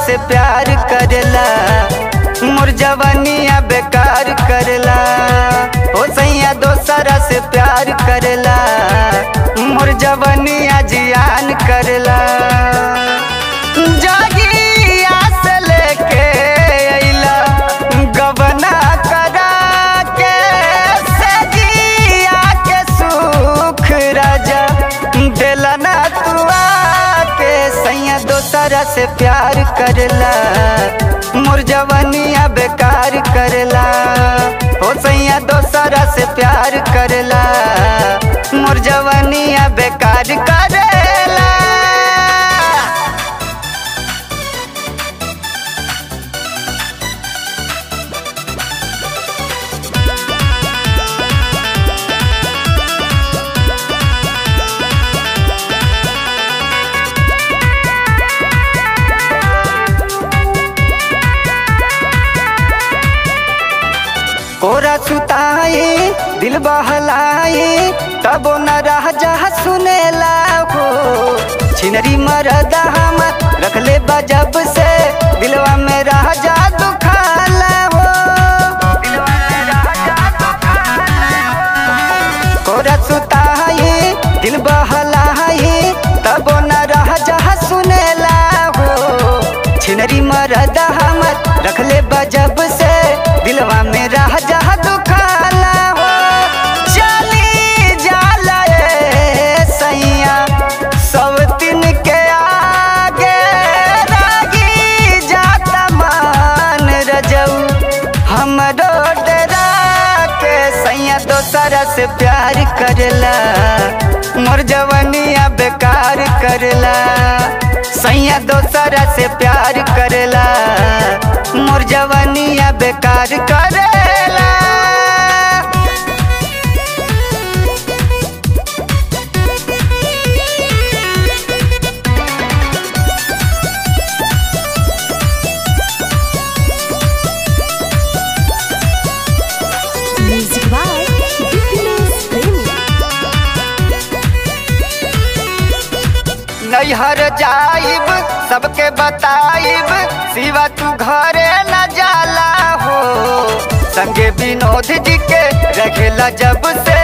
से प्यार करला, मोर जवानिया बेकार करला। ओ सैया दोसरा से प्यार करला, मोर जवानिया जियान करला। जागिया से लेके अइला गबना करा के, सजिया के सुख राजा देला ना तुआ के। सैया दोसरा से प्यार करला, मोर जवानिया बेकार करला। ओ सैया दोसरा से प्यार करला, मोर जवानिया बेकार करला। कोरा सुताई दिल बहलाई, तबो न रह जा सुनेला हो। छिनरी मरदा हम रखले बजब से, दिलवा में रह जा दुखाला हो। कोरा सुताई दिल बहलाई, तबो न रह जा सुनेला हो। छिनरी मरदा हम रखले बजब से, दिलवा में रह जा दुखाला हो। चली जाला सैया सब दिन के आगे, रागी जाता मान रजऊ हमरो डरा के। सैया दोसरा से प्यार करला, मोर जवानिया बेकार करला। सैया दोसरा से प्यार करला, मोर जवानिया बेकार करेला। नैहर जाइब सबके बताइब, सिवा तू घरे न जाला हो। संगे विनोद जी के रखेला जब से,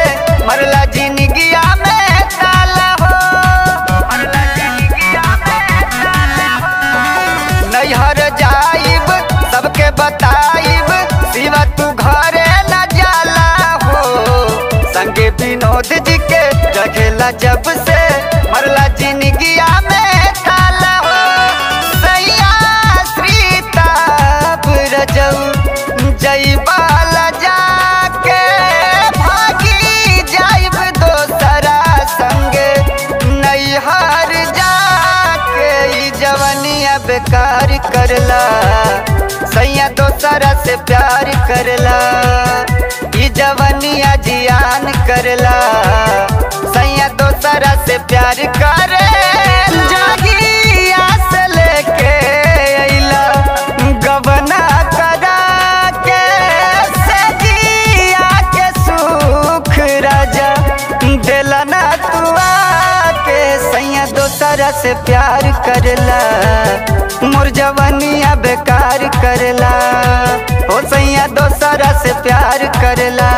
मरला जिंदगिया में ताला हो। नैहर जाइब सबके बताइब, सिवा तू घरे न जाला हो। संगे विनोद जी के रखेला जब से, मरला जिंदगिया में ताला हो। सैया श्रीताप रजऊ जईबाला जाके, भागी जाइब दोसरा संगे नैहर जाके। ई जवानिया बेकार करला, सैया दोसरा से प्यार करला। ई जवानिया जियान करला, सैया दोसरा से प्यार करे। जागिया से लेके अइला गबना करा के, सजिया के सुख राजा देला ना तुआ के। सैया दोसरा से प्यार करला, मोर जवानिया बेकार करला। ओ सैया दोसरा से प्यार करला,